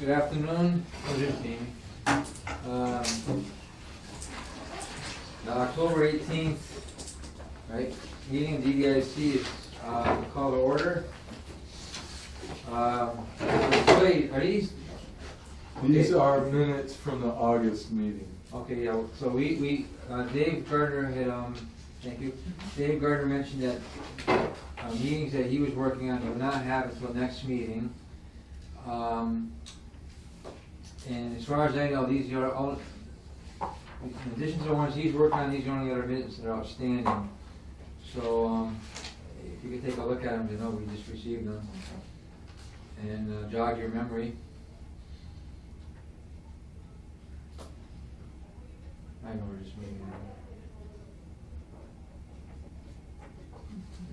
Good afternoon. Oh, there's Jamie. October 18th, right? Meeting of DBIC is call to order. Wait, are these? These are minutes from the August meeting. Okay, yeah. So we Dave Gardner had thank you. Dave Gardner mentioned that meetings that he was working on he will not have until next meeting. And as far as I know, these are all, in addition to the ones he's working on, these are only other minutes that are outstanding. So if you could take a look at them to know we just received them and jog your memory. I know we're just meeting.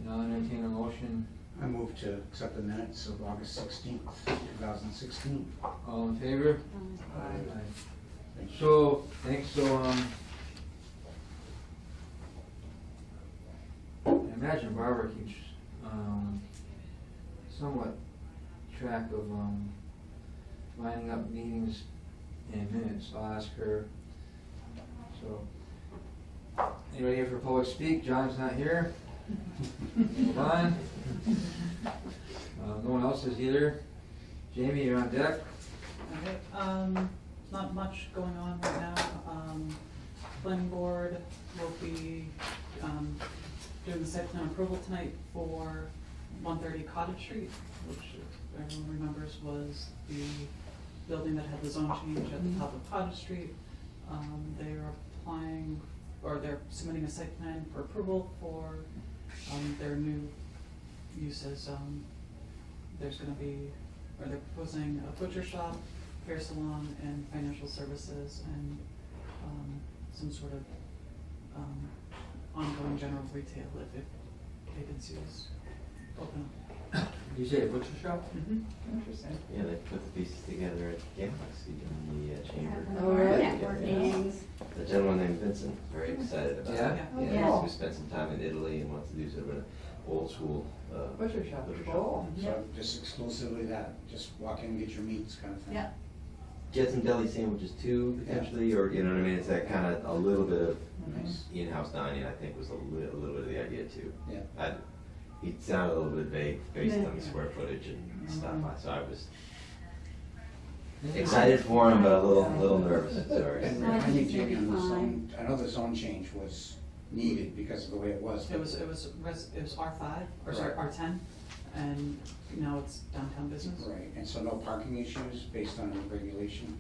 And I'll entertain a motion. I move to accept the minutes of August 16th, 2016. All in favor? Aye. So, thanks. So, I imagine Barbara keeps somewhat track of lining up meetings and minutes. I'll ask her. So, anybody here for public speak? John's not here. Move on. No one else is here. Jamie, you're on deck. Okay. Not much going on right now. Planning board will be doing the site plan approval tonight for 130 Cottage Street, which, if everyone remembers, was the building that had the zone change at the top of Cottage Street. They are applying, or they're submitting a site plan for approval for their new uses. There's going to be, or they're proposing a butcher shop, hair salon, and financial services, and some sort of ongoing general retail if vacancies open up. You say a butcher shop? Interesting. Yeah, they put the pieces together at Galaxy in the chamber. Oh, really? Yeah. The gentleman named Vincent, very excited about Yeah? it. Yeah. Yeah, he spent some time in Italy and wants to do sort of an old school Butcher shop. butcher Cool. So just exclusively that, just walk in and get your meats kind of thing? Yeah. Get some deli sandwiches too, potentially, or you know what I mean? It's that kind of a little bit of Nice. in-house dining. I think was a little bit of the idea too. Yeah. He sounded a little bit vague based on the square footage and stuff. So I was excited for him, but a little nervous. Sorry. And I think Jamie on the zone, I know the zone change was needed because of the way it was. It was R5, or sorry, Right. R10, and now it's downtown business. Right, and so no parking issues based on the regulation?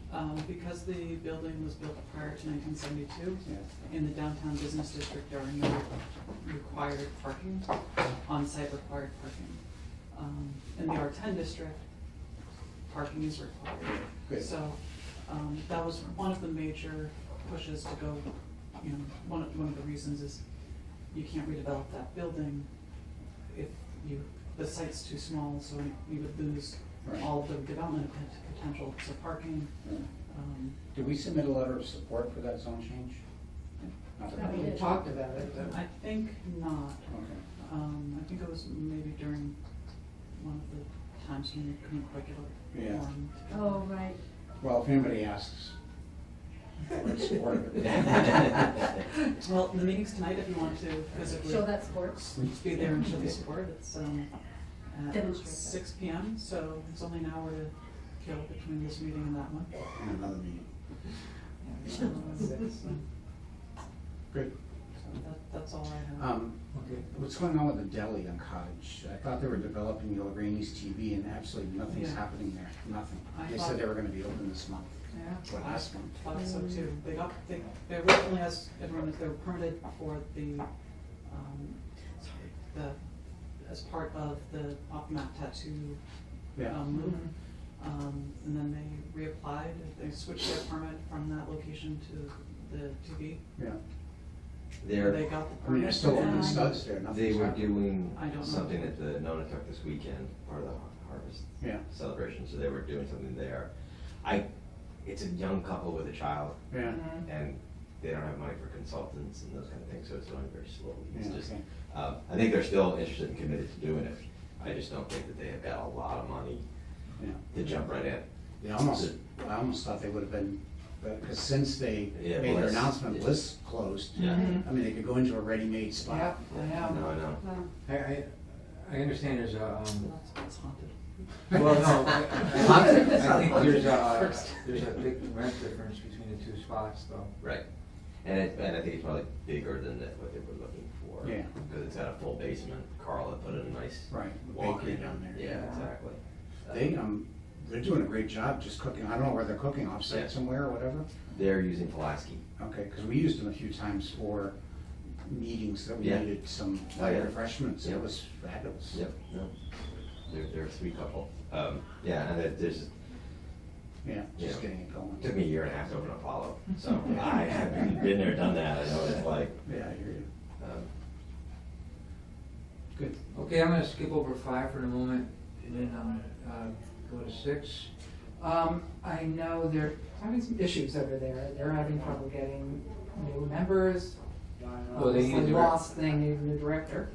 Because the building was built prior to 1972, Yeah. in the downtown business district, there are no required parking, on-site required parking. In the R10 district, parking is required. Good. So that was one of the major pushes to go, you know, one of the reasons is you can't redevelop that building if the site's too small, so you would lose Right. all of the development potential. So parking, Yeah. Did we submit a letter of support for that zone change? Not that We talked about it, but I think not. Okay. I think it was maybe during one of the times when we couldn't quite get a Yeah. forum. oh, right. Well, if anybody asks, we're supportive of it. Well, the meeting's tonight if you want to physically Show that sports. be there and show the support. It's at Demonstrate that. 6 p.m. So it's only an hour to kill between this meeting and that one. And another meeting. So Great. that's all I have. Okay. What's going on with the deli on Cottage? I thought they were developing the O'Grany's TV and absolutely nothing's Yeah. happening there, nothing. I They thought- said they were gonna be open this month. Yeah, Or last month. thought so too. They originally, as everyone, they were permitted for the as part of the off-map tattoo Yeah. move. And then they reapplied, they switched their permit from that location to the TV. Yeah. They They're got the I permit. mean, there's still open Yeah. studs there, They nothing's were happening. doing I don't know. something at the Nonotuck this weekend, part of the harvest Yeah. celebration, so they were doing something there. It's a young couple with a child, Yeah. and they don't have money for consultants and those kind of things, so it's going very slowly. It's Yeah, just, okay. I think they're still interested and committed to doing it. I just don't think that they have got a lot of money Yeah. to jump right in. I almost thought they would have been, because since they Yeah, made their Bliss, announcement, yeah. Bliss closed. Yeah. I mean, they could go into a ready-made spot. Yep, I know. No, I know. I understand there's a, It's haunted. well, no, I think there's a big rent difference between the two spots though. Right. And I think it's probably bigger than what they were looking for. Yeah. Because it's got a full basement. Carl had put in a nice Right, walk bakery in. down there. Yeah, exactly. They're doing a great job just cooking. I don't know where they're cooking, Yeah. off-site somewhere or whatever. They're using Pulaski. Okay, because we used them a few times for meetings that we Yeah. needed some Oh, yeah. refreshments. Yep. It was fabulous. Yep, no. They're a sweet couple. Yeah, and there's, Yeah, just Yeah. getting it going. it took me a year and a half to open Apollo. So I have been there, done that. I know what it's like. Yeah, I hear you. Um, Good. Okay, I'm gonna skip over 5 for the moment, and then, go to 6. I know they're having some issues over there. They're having trouble getting new members. Oh, they need a Obviously director. lost, they need a new director.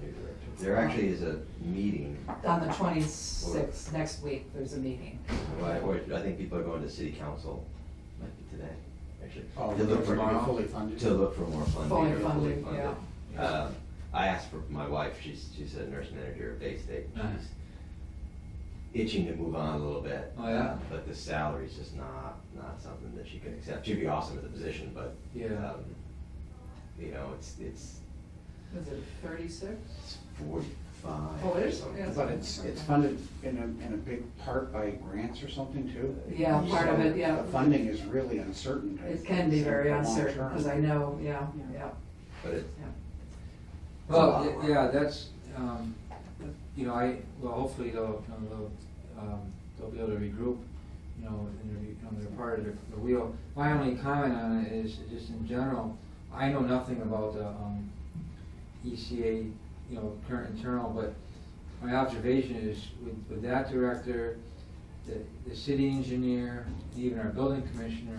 There actually is a meeting. On the 26th, next week, there's a meeting. I think people are going to city council, might be today, actually. Oh, To look we're for, gonna be fully funded? to look for more funding. Fully or funded, yeah. I asked for my wife, she's a nurse manager at Bay State. Uh-huh. She's itching to move on a little bit. Oh, yeah? But the salary's just not something that she can accept. She'd be awesome at the position, but, Yeah. you know, it's Is it 36? 45. Oh, it is? something. Yeah. But it's funded in a big part by grants or something too? Yeah, part of it, So yeah. The funding is really uncertain. It can be very Long uncertain, term. because I know, yeah. But it's, Well, yeah, that's, you know, hopefully they'll be able to regroup, you know, and they're part of the wheel. My only comment on it is just in general, I know nothing about the, ECA, you know, current internal, but my observation is with that director, the city engineer, even our building commissioner,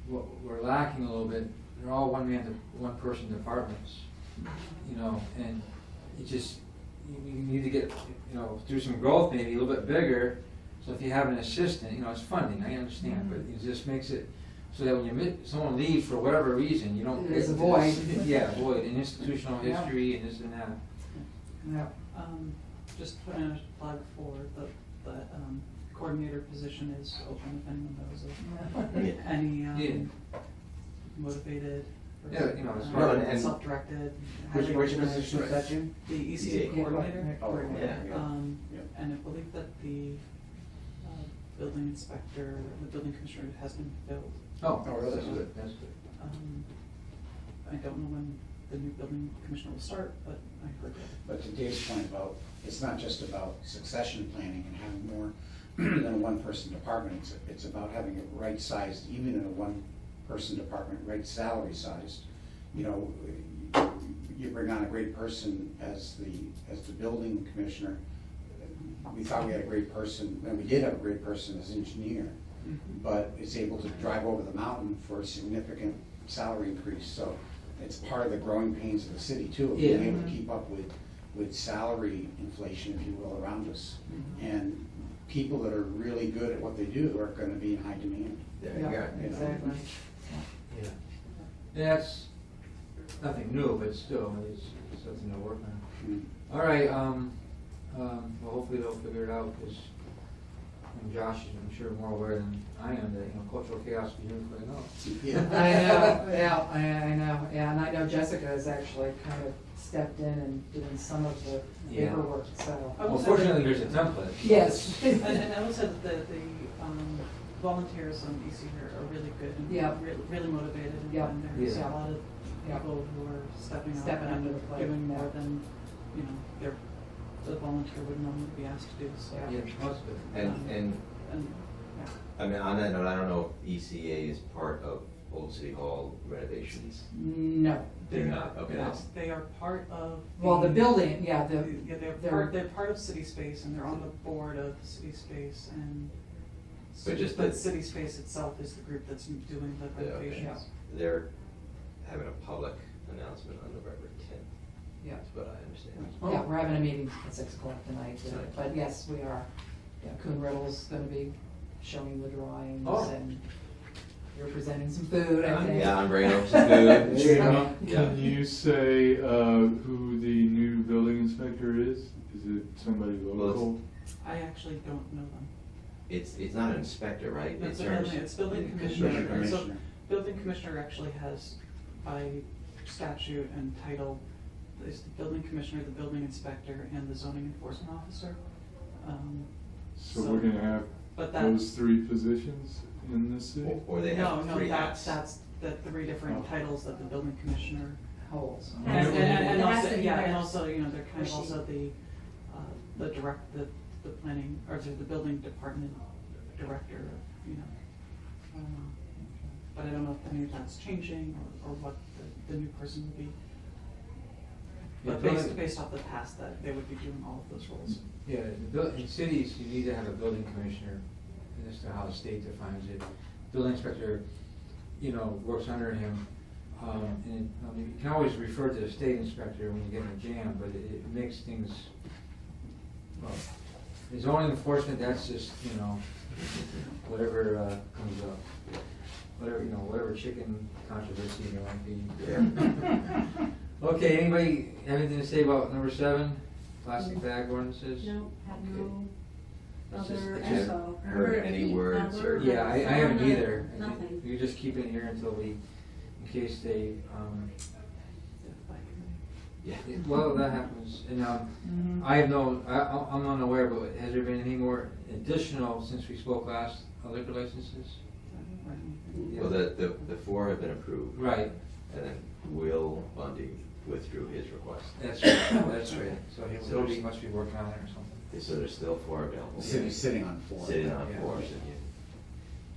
what we're lacking a little bit, they're all one-person departments, you know, and it just, you need to get, you know, through some growth maybe a little bit bigger. So if you have an assistant, you know, it's funding, I understand, but it just makes it so that when someone leaves for whatever reason, you don't. There's a void. Yeah, void, in institutional Yeah. history and this and that. Yeah. Just put in a plug for the coordinator position is open if anyone knows of any Yeah. motivated. or, Yeah, you know, it's No, and- self-directed. Which highly position organized. is that, Jim? The ECA ECA coordinator. Oh, Coordinator. yeah. Yeah. And I believe that the building inspector, the building commissioner has been filled. Oh, Oh, really? that's good, that's good. I don't know when the new building commissioner will start, but I heard that. But to Dave's point about, it's not just about succession planning and having more than a one-person department. It's about having it right-sized, even in a one-person department, right salary-sized. You know, you bring on a great person as the building commissioner. We thought we had a great person, and we did have a great person as engineer, but is able to drive over the mountain for a significant salary increase. So it's part of the growing pains of the city too, of being Yeah. able to keep up with salary inflation, if you will, around us. And people that are really good at what they do are gonna be in high demand. there you go. Yeah, exactly. Yeah. That's nothing new, but still, it's something to work on. Mm. All right, well, hopefully they'll figure it out, because Josh is, I'm sure, more aware than I am that, you know, cultural chaos can usually know. Yeah. I know, yeah, I know, yeah, and I know Jessica has actually kind of stepped in and doing some of the Yeah. paperwork, so. I will Well, say fortunately, that- there's a template. Yes. And I will say that the volunteers on EC here are really good and Yeah. really motivated, Yeah. and there's Yeah. a lot of Yeah. people who are stepping up Stepping up to the and plate, doing more yeah. than, you know, the volunteer would normally be asked to do, so. Yeah. Yeah, most of it. And And, I mean, on that note, I don't know if ECA is part of Old City Hall renovations. No. They're not, okay, that's, they are part of. Well, the building, yeah, Yeah, they're- they're part of City Space, and they're on the board of City Space, and. But just But the- City Space itself is the group that's doing the Yeah, okay. renovations. they're having a public announcement on November 10th. Yeah. That's what I understand. yeah, we're having a meeting at 6 o'clock tonight, Tonight. but yes, we are. Yeah, Coon Riddle's gonna be showing the drawings Oh. and you're presenting some food, I think. Yeah, I'm bringing over some food. Yeah. Can you say who the new building inspector is? Is it somebody local? I actually don't know them. It's not an inspector, right? It's It's building Commissioner. commissioner, and so building commissioner actually has by statute and title, is the building commissioner, the building inspector, and the zoning enforcement officer. So we're gonna have But that, those three positions in this city? Or they have no, three that's hats. the three different Oh. titles that the building commissioner Holds. And, Yeah. and It has also, to be yeah, and there. also, you know, they're kind of Or she. also the planning, or the building department director, you know. But I don't know if any of that's changing or what the new person would be. But Yeah, based off the past, that they would be doing all of those roles. Yeah, in cities, you need to have a building commissioner, and that's how the state defines it. Building inspector, you know, works under him. And you can always refer to the state inspector when you get in a jam, but it makes things, well, the zoning enforcement, that's just, you know, whatever comes up. Whatever, you know, whatever chicken controversy there might be. Yeah. Okay, anybody have anything to say about number 7, plastic bag ordinances? No, have no It's just- other it's just- info. heard any words or- Yeah, I haven't Phone, either. Nothing. You just keep it here until we, in case they, Yeah. well, that happens, and, Mhm. I have no, I'm unaware, but has there been any more additional, since we spoke last, liquor licenses? Yeah. Well, the 4 have been approved. Right, And then Will Bundy withdrew his request. that's right, that's right, so he must be working on it or something. So there's still 4 available. The city's sitting on 4. Sitting on Yeah. 4, so you,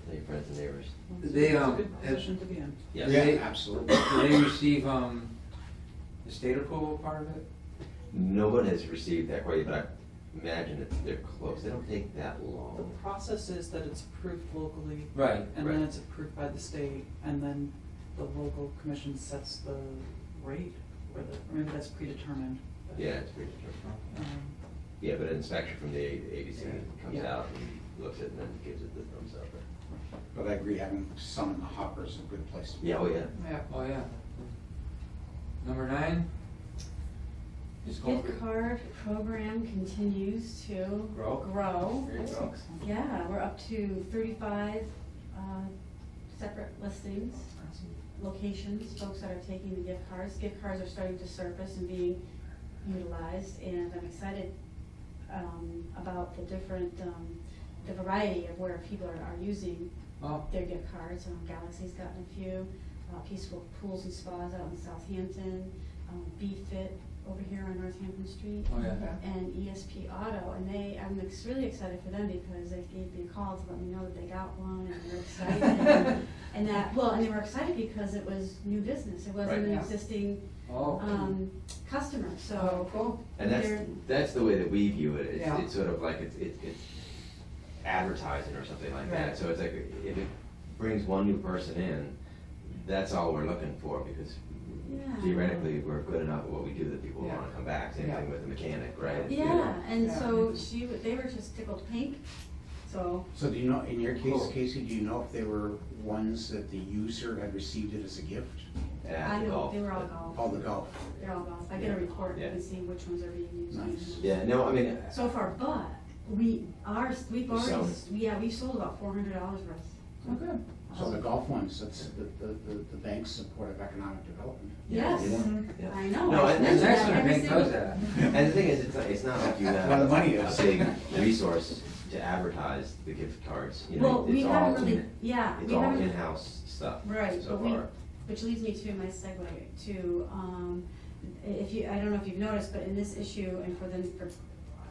tell your friends and neighbors. They, It's a good position to be in. Yes. Yeah, absolutely. Did they receive, the state approval part of it? No one has received that quite yet, but I imagine that they're close. They don't take that The long. process is that it's approved locally. Right, And then right. it's approved by the state, and then the local commission sets the rate, or maybe that's predetermined. Yeah, it's pretty determined. Um, Yeah, but an inspection from the ABC comes Yeah. out and looks at it and then gives it the thumbs up. But I agree, having some in the hopper is a good place to be. Yeah, oh yeah. Yeah. oh, yeah. Number 9? Just go for Gift it. card program continues to Grow. There you go. Yeah, we're up to 35 separate listings, locations, folks that are taking the gift cards. Gift cards are starting to surface and being utilized, and I'm excited about the different, the variety of where people are using Oh, their gift cards. Galaxy's gotten a few, Peaceful Pools and Spas out in Southampton, B-Fit over here on Northampton Street. oh, yeah. And ESP Auto, and I'm really excited for them because they gave me a call to let me know that they got one, and they're excited. and they were excited because it was new business, it wasn't Right. an Yeah. existing, Oh, customer, Oh, so. cool. And they're- that's the way that we view it. It's, Yeah. it's sort of like it's advertising or something like that. Right. So it's like if it brings one new person in, that's all we're looking for because Yeah. theoretically we're good enough at what we do that people Yeah. want to come back. Same Yeah. thing with the mechanic, right? Yeah, and Yeah. so they were just tickled pink, so. So do you know, in your case, Cool. Casey, do you know if they were ones that the user had received it as a gift? At I the know, golf. they were all golf. Oh, the golf. They're all golf. I get a report Yeah. and see which ones are being used. Nice. Yeah, no, I mean, So far, but we've already, selling. we've sold about $400 worth. Oh, good. So the golf ones, that's the bank's support of economic development. Yes, yeah. I know. No, I and It's mention nice that when a every bank single- does that. And the thing is, it's not like you have Where the money a is. big resource to advertise the gift cards. You know, Well, we it's all haven't really, in- yeah. It's we all haven't- in-house stuff Right, so but we, far. which leads me to my segue to, I don't know if you've noticed, but in this issue and for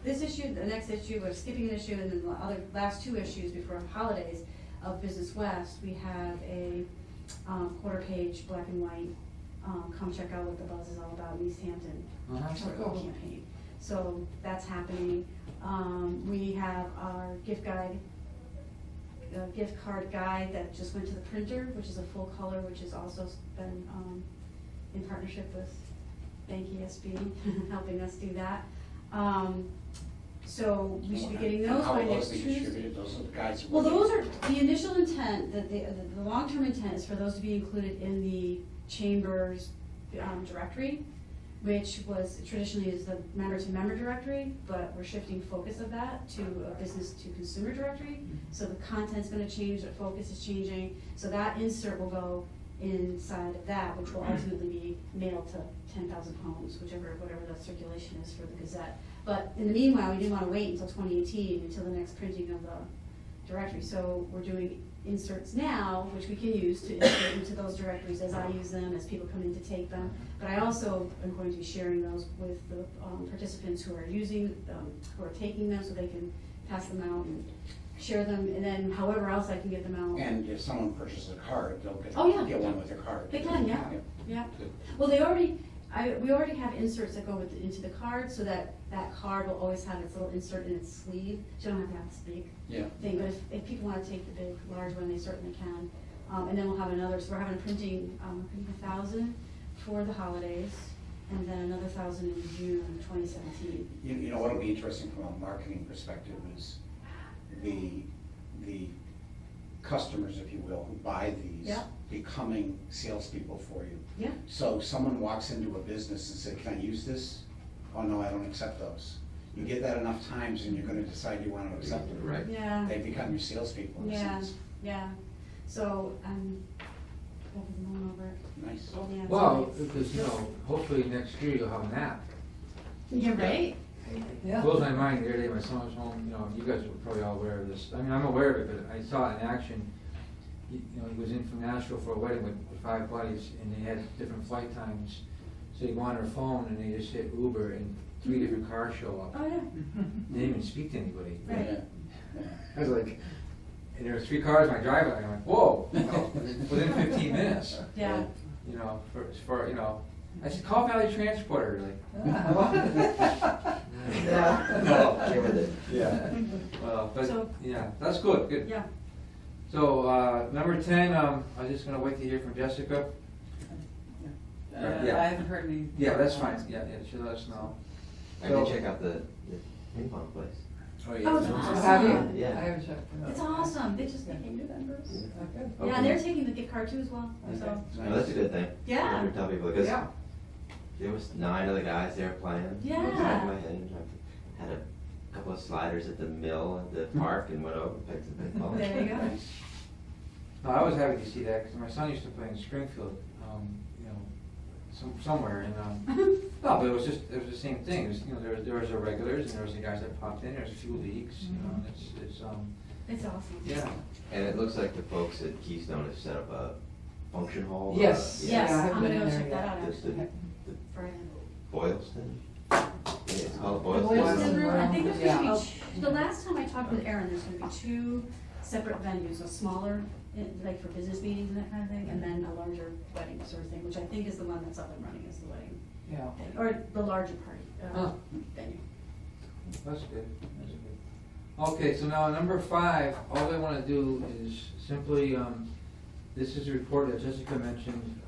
this issue, the next issue, we're skipping an issue, and then the last 2 issues before holidays of Business West, we have a quarter-page black and white, come check out what the buzz is all about in East Hampton. Uh-huh. Charcoal campaign. So that's happening. We have our gift guide, gift card guide that just went to the printer, which is a full color, which has also been in partnership with Bank ESB, helping us do that. So we should be getting those How by will next those be Tuesday. distributed, those those are the guys. that Well, we're- those are, the initial intent, the long-term intent is for those to be included in the chamber's directory, which was traditionally is the member-to-member directory, but we're shifting focus of that to a business-to-consumer directory. So the content's gonna change, the focus is changing, so that insert will go inside of that, which will ultimately be mailed to 10,000 homes, whatever the circulation is for the Gazette. But in the meanwhile, we didn't wanna wait until 2018, until the next printing of the directory, so we're doing inserts now, which we can use to insert into those directories as I use them, as people come in to take them. But I also am going to be sharing those with the participants who are using, who are taking them, so they can pass them out and share them, and then however else I can get them out. And if someone purchases a card, they'll get, Oh, yeah. get one with their card. They can, yeah, yeah. Well, we already have inserts that go into the card, so that card will always have its little insert in its sleeve, so you don't have to have this big Yeah. thing, but if people wanna take the big, large one, they certainly can. And then we'll have another, so we're having a printing, I think 1,000 for the holidays, and then another 1,000 in June 2017. You know, what'll be interesting from a marketing perspective is the customers, if you will, who buy these, Yeah. becoming salespeople for you. Yeah, So someone walks into a business and says, can I use this? Oh, no, I don't accept those. You get that enough times and you're gonna decide you wanna accept it, right? yeah. They become your salespeople in a Yeah, sense. yeah, so, over it. Nice. Yeah, it's Well, nice. because, you know, hopefully next year you'll have an app. You're right. Yeah. It blows my mind the other day, my son was home, you know, you guys are probably all aware of this. I mean, I'm aware of it, but I saw it in action. You know, he was in from Nashville for a wedding with 5 buddies, and they had different flight times. So you go on their phone and they just hit Uber, and 3 different cars show up. Oh, yeah. They didn't even speak to anybody. Right. Yeah. Yeah. I was like, and there were 3 cars in my driveway, and I'm like, whoa, you know, within 15 minutes. Yeah. You know, for you know, I said, call Valley Transporter, like, Yeah. No, give it it. Yeah. well, but, So- yeah, that's good, good. Yeah. So, number 10, I'm just gonna wait to hear from Jessica. Yeah. I haven't heard any. Yeah, that's fine, yeah, she'll let us know. I did check out the ping pong place. Oh, it's awesome. Have you? Yeah. I haven't checked. It's awesome, they just became new members. Yeah. Okay. Yeah, and they're taking the gift card too as well, so. No, that's a good thing. Yeah. For tell people, because Yeah. there was 9 other guys there playing. Yeah. I was shaking my head and I had a couple of sliders at the mill at the park and went over and picked some ping pong. There you go. No, I was happy to see that, because my son used to play in Springfield, you know, somewhere, and, no, but it was the same thing, it was, you know, there was the regulars, and there was the guys that popped in, there's a few leagues, you know, and it's, It's awesome. yeah. And it looks like the folks at Keystone have set up a function hall. Yes. Yeah. Yes, Yeah, I haven't I'm gonna been go in there check that yet. out The- the- actually. the Friday. Boylston? Yeah, it's called Boylston. Boylston Room, I think Yeah. there's gonna be, the last time I talked with Erin, there's gonna be 2 separate venues, a smaller, like for business meetings and that kind of thing, and then a larger wedding sort of thing, which I think is the one that's up and running, is the wedding Yeah. thing, or the larger party, Huh. venue. That's good, that's good. Okay, so now number 5, all I wanna do is simply, this is a report that Jessica mentioned,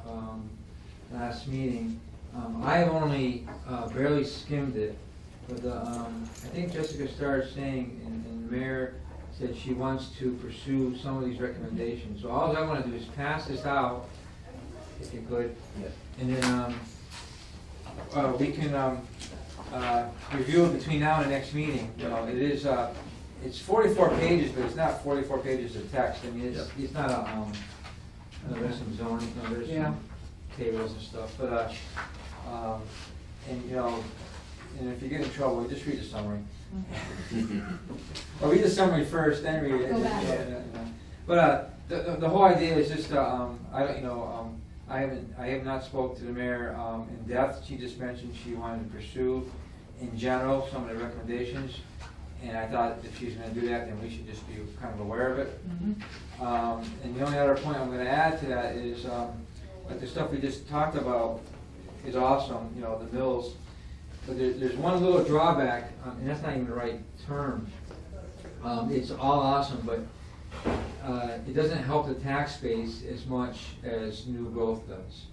last meeting. I only, barely skimmed it, but I think Jessica started saying, and the mayor said she wants to pursue some of these recommendations. So all I wanna do is pass this out, if you could. And then, we can, review it between now and the next meeting. You know, it is, it's 44 pages, but it's not 44 pages of text. I mean, it's not a, there's some zoning, you know, there's Yeah. some tables and stuff, but, and, you know, and if you get in trouble, just read the summary. Or read the summary first, then read it. Go back. Yeah. But, the whole idea is just, I don't, you know, I have not spoke to the mayor, in depth. She just mentioned she wanted to pursue, in general, some of the recommendations. And I thought if she's gonna do that, then we should just be kind of aware of it. And the only other point I'm gonna add to that is, like the stuff we just talked about is awesome, you know, the mills. But there's one little drawback, and that's not even the right term. It's all awesome, but it doesn't help the tax base as much as new growth does.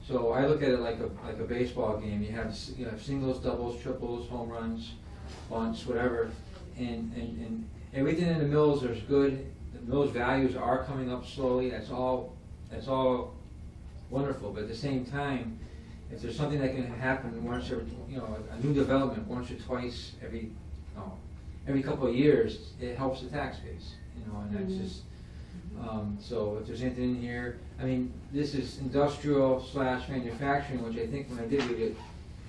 So I look at it like a baseball game. You have singles, doubles, triples, home runs, bunts, whatever, and everything in the mills is good, the mills values are coming up slowly, that's all wonderful, but at the same time, if there's something that can happen once every, a new development once or twice every couple of years, it helps the tax base, and that's just, so if there's anything in here, I mean, this is industrial / manufacturing, which I think when I did read it,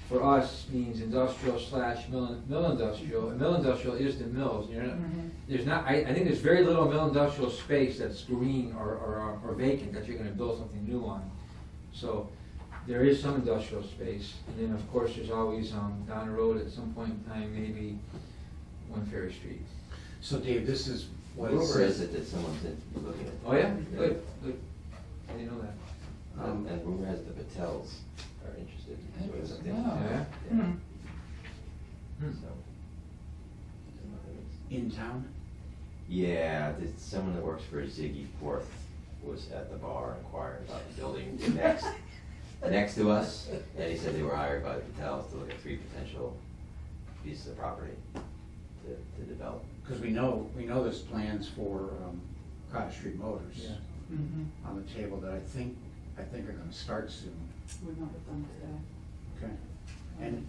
for us means industrial / mill industrial, and mill industrial is the mills, there's not, I think there's very little mill industrial space that's green or vacant that you're gonna build something new on. So, there is some industrial space, and then of course there's always, down the road at some point in time, maybe One Ferry Street. So Dave, this is what it Rumor says. is it that someone's looking at. Oh yeah, good. I didn't know that. And rumor has the Patels are interested. in doing something. Oh. Yeah? Yeah. Hmm. So. In town? Yeah, someone that works for Ziggy Porth was at the bar inquiring about the building next to us, and he said they were hired by the Patels to look at 3 potential pieces of property to develop. Because we know there's plans for Cottage Street Motors Yeah. on the table that I think are gonna start soon. We met with them today. Okay.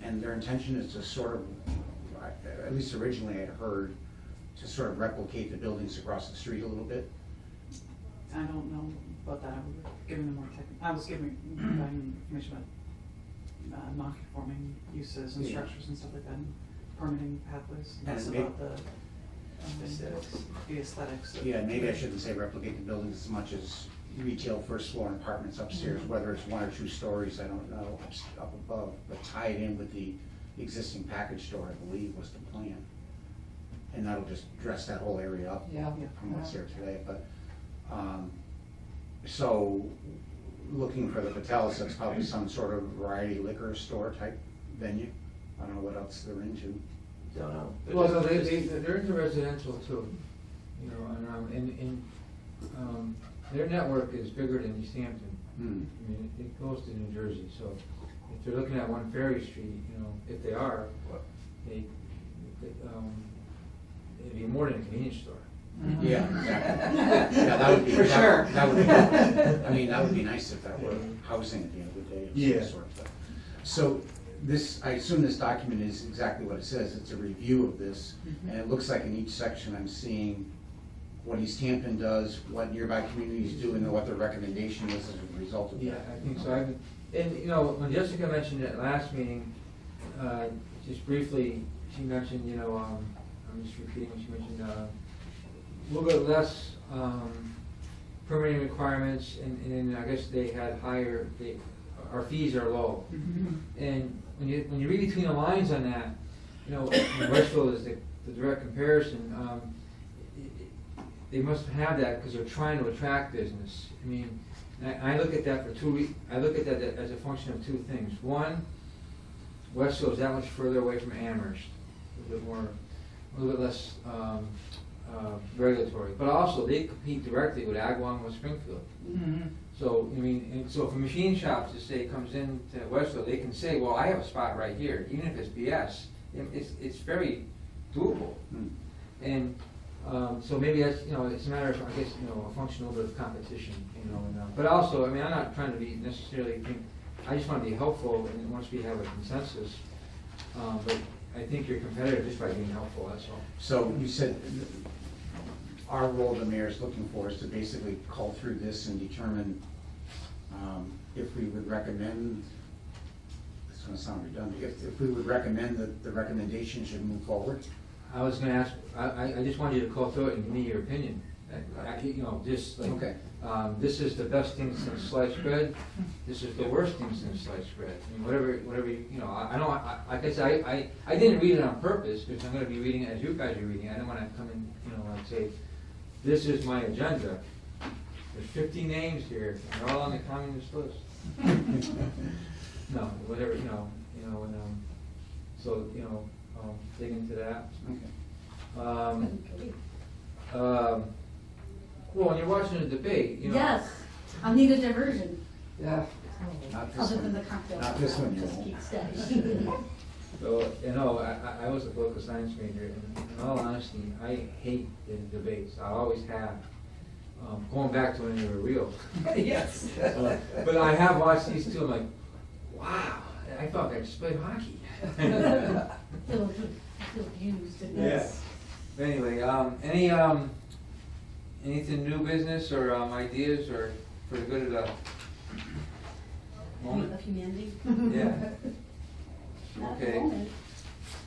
And their intention is to sort of, at least originally I had heard, to sort of replicate the buildings across the street a little bit. I don't know about that, I was giving them more I was giving them information about non-conforming uses and Yeah. structures and stuff like that, and permitting pathways, And less maybe- about the Aesthetics. the aesthetics. Yeah, maybe I shouldn't say replicate the buildings as much as retail first floor and apartments upstairs, whether it's 1 or 2 stories, I don't know, up above, but tie it in with the existing package store, I believe was the plan. And that'll just dress that whole area up Yeah. from what's there today, but, so, looking for the Patels, that's probably some sort of variety liquor store type venue. I don't know what else they're into. Don't know. But Well, just- no, just- they're into residential too, and their network is bigger than East Hampton. Hmm. I mean, it goes to New Jersey, so if they're looking at One Ferry Street, if they are, it'd be more than a convenience store. Yeah, exactly. Yeah, that would be. For sure. That would be, I mean, that would be nice if that were housing at the end of the day of Yeah. some sort. But- So this, I assume this document is exactly what it says. It's a review of this. And it looks like in each section I'm seeing what East Hampton does, what nearby communities do, and what their recommendation is as a result of that. Yeah, I think so. When Jessica mentioned at last meeting, just briefly, she mentioned, I'm just repeating what she mentioned, a little bit less permitting requirements, and then I guess they had higher, our fees are low. And when you read between the lines on that, Westfield is the direct comparison, they must have that because they're trying to attract business. I mean, I look at that I look at that as a function of 2 things. One, Westfield is that much further away from Amherst, a little bit less regulatory, but also they compete directly with Agawam and Springfield. So, so if a machine shop just say comes in to Westfield, they can say, well, I have a spot right here, even if it's BS, it's very doable. And so maybe that's, it's a matter of, I guess, a function a little bit of competition, but also, I'm not trying to be necessarily I just want to be helpful, and once we have a consensus, but I think you're competitive just by being helpful, that's all. So you said our role the mayor is looking for is to basically cull through this and determine if we would recommend, it's gonna sound redundant, if we would recommend that the recommendation should move forward. I was gonna ask, I just wanted you to call through it and give me your opinion. Just like, Okay. This is the best thing since sliced bread, this is the worst thing since sliced bread. I mean, whatever, I don't, like I said, I didn't read it on purpose, because I'm gonna be reading it as you guys are reading it. I don't wanna come in, like say, this is my agenda. There's 50 names here, and they're all on the communist list. No, whatever, and, so, dig into that. Okay. Well, when you're watching a debate, Yes, I'll need a diversion, Yeah. Not this other than one. the cocktail. Not this one, you Just won't. keep steady. So, you know, I was a political science major, and in all honesty, I hate the debates. I always have. Going back to when they were real. Yes. But I have watched these two, I'm like, wow, I felt like I just played hockey. I feel abused. Yes. But anyway, anything new business or ideas or for the good of the moment? Of humanity. Yeah. Not at the Okay. moment.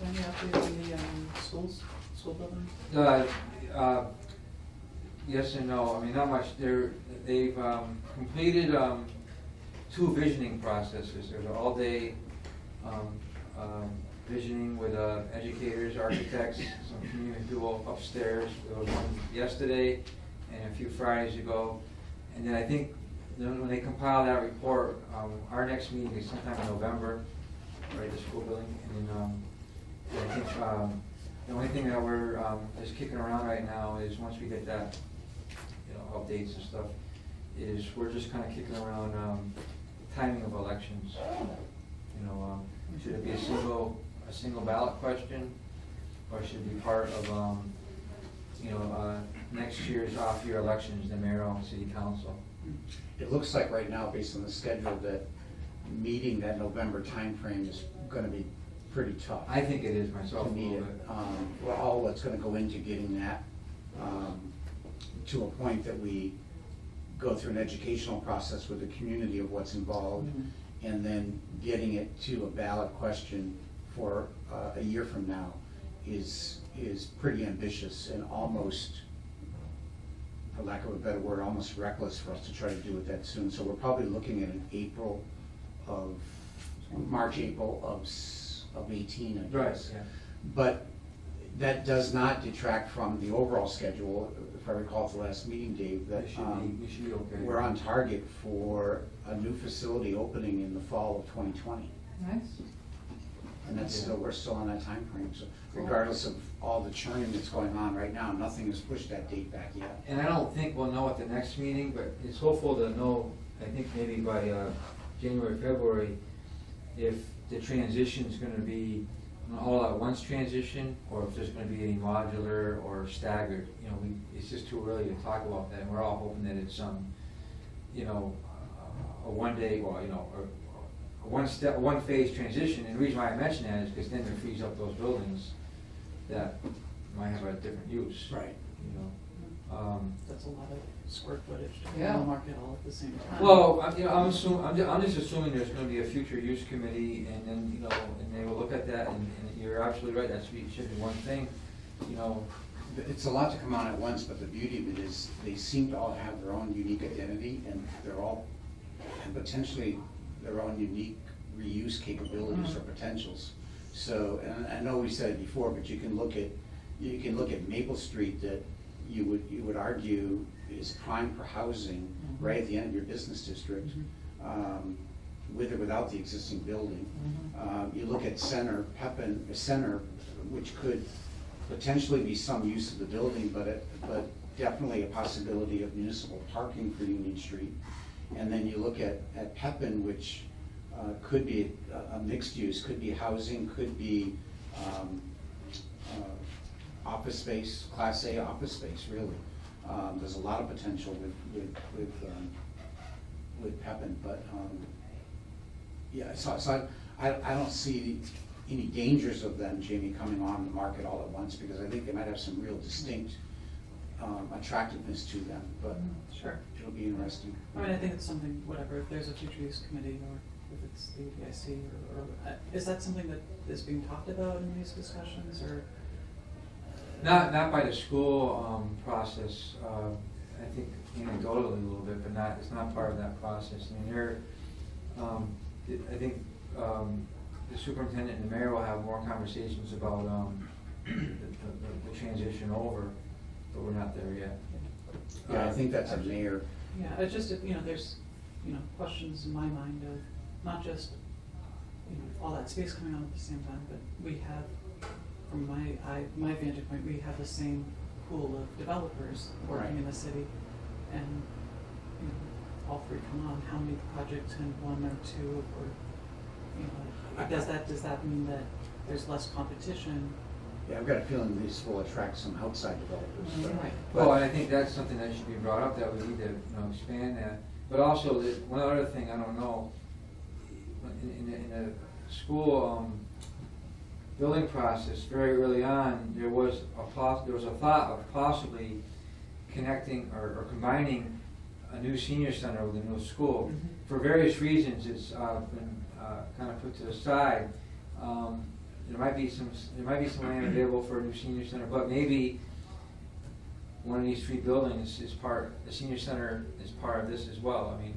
Any update on the school building? Yes and no. I mean, not much. They've completed 2 visioning processes. There's an all-day visioning with educators, architects, some community people upstairs. There was one yesterday and a few Fridays ago. And then I think when they compile that report, our next meeting is sometime in November, right, the school building. And then I think the only thing that we're just kicking around right now is once we get that, you know, updates and stuff, is we're just kind of kicking around timing of elections. You know, should it be a single ballot question, or should it be part of next year's off-year elections, the mayoral and city council? It looks like right now, based on the schedule, that meeting that November timeframe is gonna be pretty tough. I think it is myself To a meet little it. bit. Well, all that's gonna go into getting that to a point that we go through an educational process with the community of what's involved, and then getting it to a ballot question for a year from now is pretty ambitious and almost, for lack of a better word, almost reckless for us to try to do it that soon. So we're probably looking at an March, April of 18, I Right, guess. yeah. But that does not detract from the overall schedule. If I recall at the last meeting, Dave, that We should be okay. we're on target for a new facility opening in the fall of 2020. Nice. And that's still, we're still on that time frame. So regardless of all the churning that's going on right now, nothing has pushed that date back yet. And I don't think we'll know at the next meeting, but it's hopeful to know, I think maybe by January, February, if the transition's gonna be an all-at-once transition, or if there's gonna be any modular or staggered. You know, it's just too early to talk about that, and we're all hoping that it's a one-day, well, you know, or a one-phase transition. And the reason why I mention that is because then it frees up those buildings that might have a different use. Right. You know, That's a lot of square footage to Yeah. market all at the same time. well, I'm just assuming there's gonna be a future use committee, and then, you know, and they will look at that, and you're absolutely right, that should be one thing, you know. It's a lot to come on at once, but the beauty of it is they seem to all have their own unique identity, and they're all, and potentially their own unique reuse capabilities or potentials. So, and I know we said it before, but you can look at Maple Street, that you would argue is prime for housing right at the end of your business district, with or without the existing building. You look at Center, which could potentially be some use of the building, but definitely a possibility of municipal parking for Union Street. And then you look at Pepin, which could be a mixed use, could be housing, could be office space, Class A office space, really. There's a lot of potential with Pepin, but yeah, so I don't see any dangers of them, Jamie, coming on the market all at once, because I think they might have some real distinct attractiveness to them, but Sure. it'll be interesting. I mean, I think it's something, whatever, if there's a future use committee, or if it's the EDIC, or is that something that is being talked about in these discussions, or? Not by the school process, I think anecdotally a little bit, but it's not part of that process. I mean, I think the superintendent and the mayor will have more conversations about the transition over, but we're not there yet. Yeah, I think that's a mayor. Yeah, it's just, there's, questions in my mind of not just, all that space coming on at the same time, but we have, from my vantage point, we have the same pool of developers working in the city, and, all three come on, how many projects can one or two, or, does that mean that there's less competition. Yeah, I've got a feeling this will attract some outside developers. but- Right. Well, and I think that's something that should be brought up, that we need to, expand that. But also, one other thing, I don't know, in the school, building process, very early on, there was a thought of possibly connecting or combining a new senior center with a new school. Mhm. For various reasons, it's been kind of put to the side. There might be some land available for a new senior center, but maybe one of these three buildings is the senior center is part of this as well. I mean,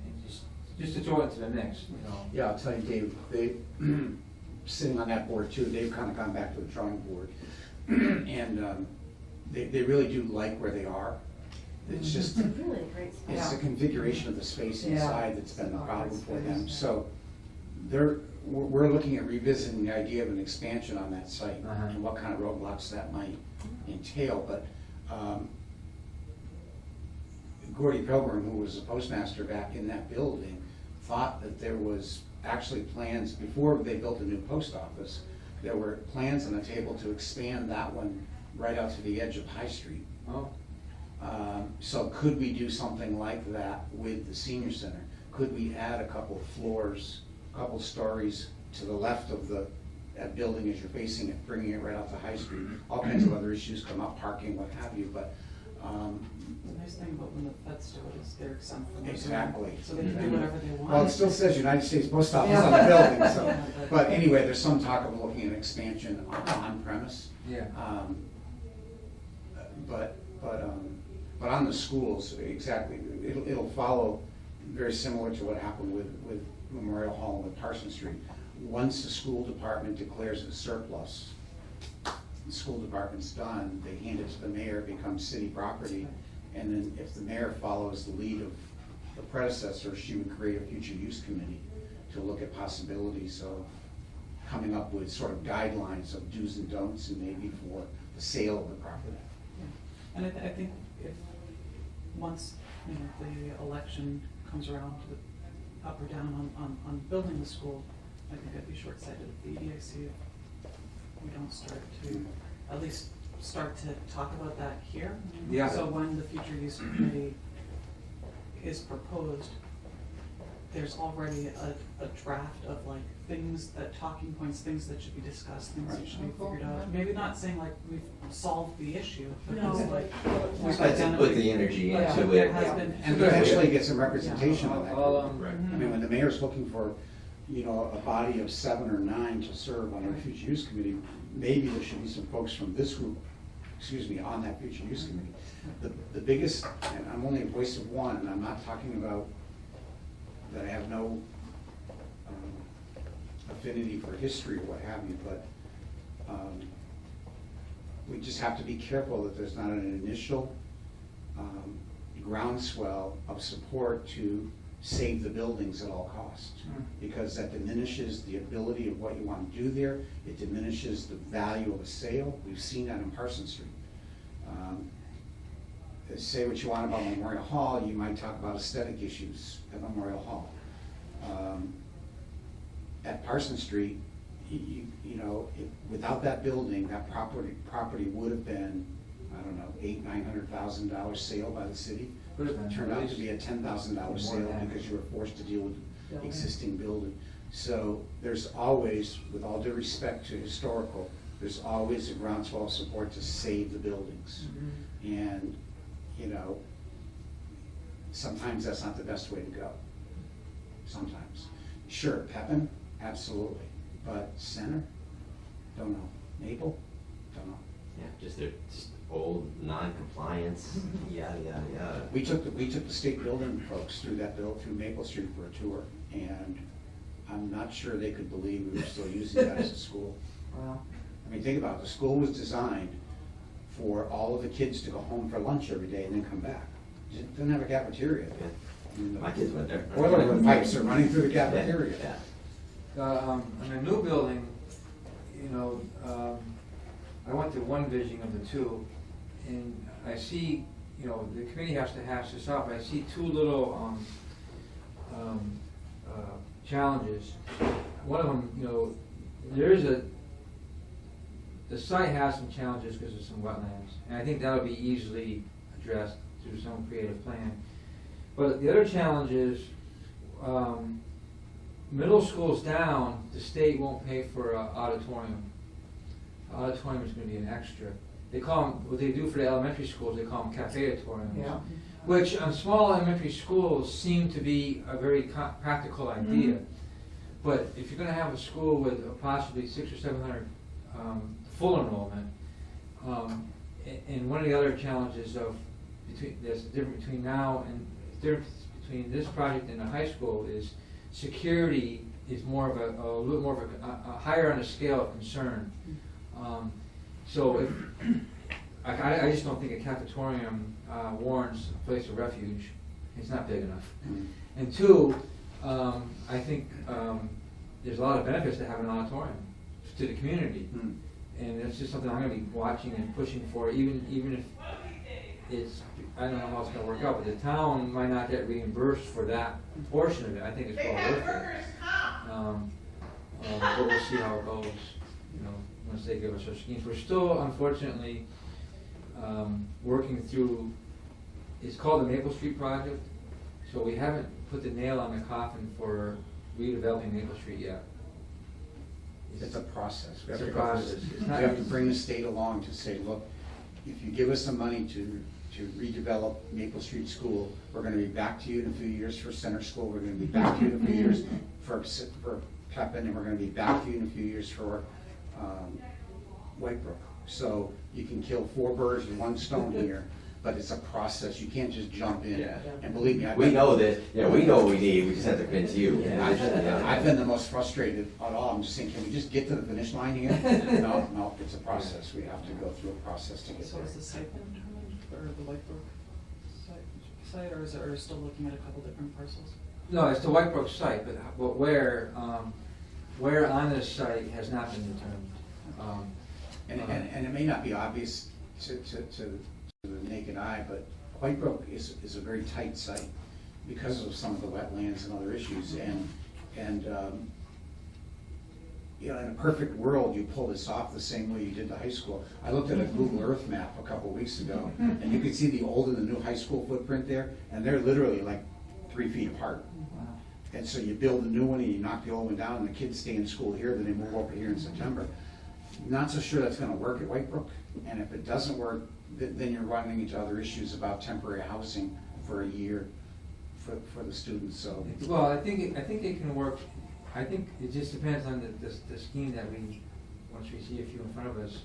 just to throw it into the mix, Yeah, I'll tell you, Dave, they, sitting on that board too, they've kind of gone back to the drawing board. And they really do like where they are. It's just, It's really a great spot. it's the configuration of the space Yeah. inside that's been the problem for them. Space, yeah. So we're looking at revisiting the idea of an expansion on that site Uh-huh. and what kind of roadblocks that might entail. But Gordy Pilgrim, who was the postmaster back in that building, thought that there was actually plans, before they built a new post office, there were plans on the table to expand that one right out to the edge of High Street. Oh, So could we do something like that with the senior center? Could we add a couple floors, a couple stories to the left of that building as you're facing it, bringing it right out to High Street? All kinds of other issues come up, parking, what have you, but, The nice thing about when the feds do it is they're exempt from the zoning, Exactly. so they can do whatever they want. well, it still says United States Post Office on the building, so. Yeah, But anyway, there's some talk of looking at expansion on premise. yeah. But on the schools, exactly, it'll follow very similar to what happened with Memorial Hall and with Parson Street. Once the school department declares it surplus, the school department's done, they hand it to the mayor, it becomes city property. And then if the mayor follows the lead of the predecessor, she would create a future use committee to look at possibilities of coming up with sort of guidelines of do's and don'ts, and maybe for the sale of the property. And I think if, once, the election comes around to the up or down on building the school, I think I'd be short-sighted at the EDIC if we don't start to, at least start to talk about that here. Yeah. So when the future use committee is proposed, there's already a draft of like things talking points, things that should be discussed, things that should be figured out. Maybe not saying like we've solved the issue, but No. it's like. Just like to put the energy Yeah, into there it. has been. And potentially get some representation on that. I'll, group. Right. I mean, when the mayor's looking for, a body of 7 or 9 to serve on our future use committee, maybe there should be some folks from this group, on that future use committee. The biggest, and I'm only a voice of one, and I'm not talking about that I have no affinity for history or what have you, but we just have to be careful that there's not an initial groundswell of support to save the buildings at all costs, because that diminishes the ability of what you want to do there. It diminishes the value of a sale. We've seen that in Parson Street. Say what you want about Memorial Hall, you might talk about aesthetic issues at Memorial Hall. At Parson Street, without that building, that property would have been, I don't know, $800,000-900,000 sale by the city. Could have been. It turned out to be a $10,000 More sale than that. because you were forced to deal with Building. existing building. So there's always, with all due respect to historical, there's always a groundswell of support to save the buildings. And, sometimes that's not the best way to go. Sometimes. Sure, Pepin, absolutely. But Center, don't know. Maple, don't know. Yeah, they're just old non-compliance, yada, yada, yada. We took the state building folks through Maple Street for a tour, and I'm not sure they could believe we were still using that as a school. Wow. I mean, think about it, the school was designed for all of the kids to go home for lunch every day and then come back. It didn't have a cafeteria. I mean, My kids went there. Boiler pipes are running through the cafeteria. Yeah. In a new building, I went to one vision of the two, and I see, the committee has to hash this out, but I see two little challenges. One of them, there is the site has some challenges because of some wetlands, and I think that'll be easily addressed through some creative plan. But the other challenge is, middle school's down, the state won't pay for an auditorium. Auditorium is gonna be an extra. They call them, what they do for the elementary schools, they call them cafe-auditoriums. Yeah. Which on small elementary schools seem to be a very practical idea. But if you're gonna have a school with possibly 600 or 700 full enrollment, and one of the other challenges there's a difference between now and the difference between this project and the high school is security is more of a little more of a higher on the scale of concern. So if, I just don't think a cafetorium warrants a place of refuge. It's not big enough. And two, I think there's a lot of benefits to having an auditorium to the community. And it's just something I'm going to be watching and pushing for, even if it's, I don't know how it's going to work out, but the town might not get reimbursed for that portion of it. I think it's well worth it. But we'll see how it goes, once they give us our schemes. We're still, unfortunately, working through, it's called the Maple Street Project, so we haven't put the nail on the coffin for redeveloping Maple Street yet. It's a process. It's a process. We have to bring the state along to say, look, if you give us some money to redevelop Maple Street School, we're gonna be back to you in a few years for Center School, we're gonna be back to you in a few years for Pepin, and we're gonna be back to you in a few years for Whitebrook. So you can kill 4 birds with 1 stone here, but it's a process. You can't just jump in. Yeah. And believe me, We know this, we know what we need, we just have to convince you. I've been the most frustrated of all. I'm just saying, can we just get to the finish line here? No, it's a process. We have to go through a process to get So there. is the site plan determined for the Whitebrook site, or is it, or still looking at a couple different parcels? No, it's the Whitebrook site, but where on this site has not been determined. And it may not be obvious to the naked eye, but Whitebrook is a very tight site because of some of the wetlands and other issues. And in a perfect world, you pull this off the same way you did the high school. I looked at a Google Earth map a couple of weeks ago, and you could see the old and the new high school footprint there, and they're literally like 3 feet apart. And so you build a new one and you knock the old one down, and the kids stay in school here, then they move over here in September. Not so sure that's gonna work at Whitebrook, and if it doesn't work, then you're running into other issues about temporary housing for a year for the students, so. Well, I think it can work. I think it just depends on the scheme that once we see a few in front of us.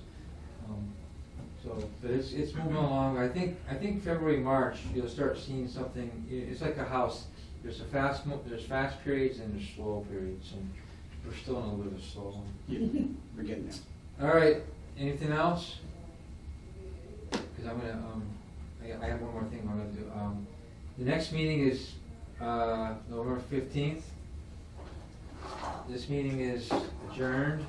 But it's moving along. I think February, March, you'll start seeing something. It's like a house. There's fast periods and there's slow periods, and we're still in a little bit of a slow one. Yeah, we're getting there. All right, anything else? Because I'm gonna, I have one more thing I'm gonna do. The next meeting is November 15th. This meeting is adjourned.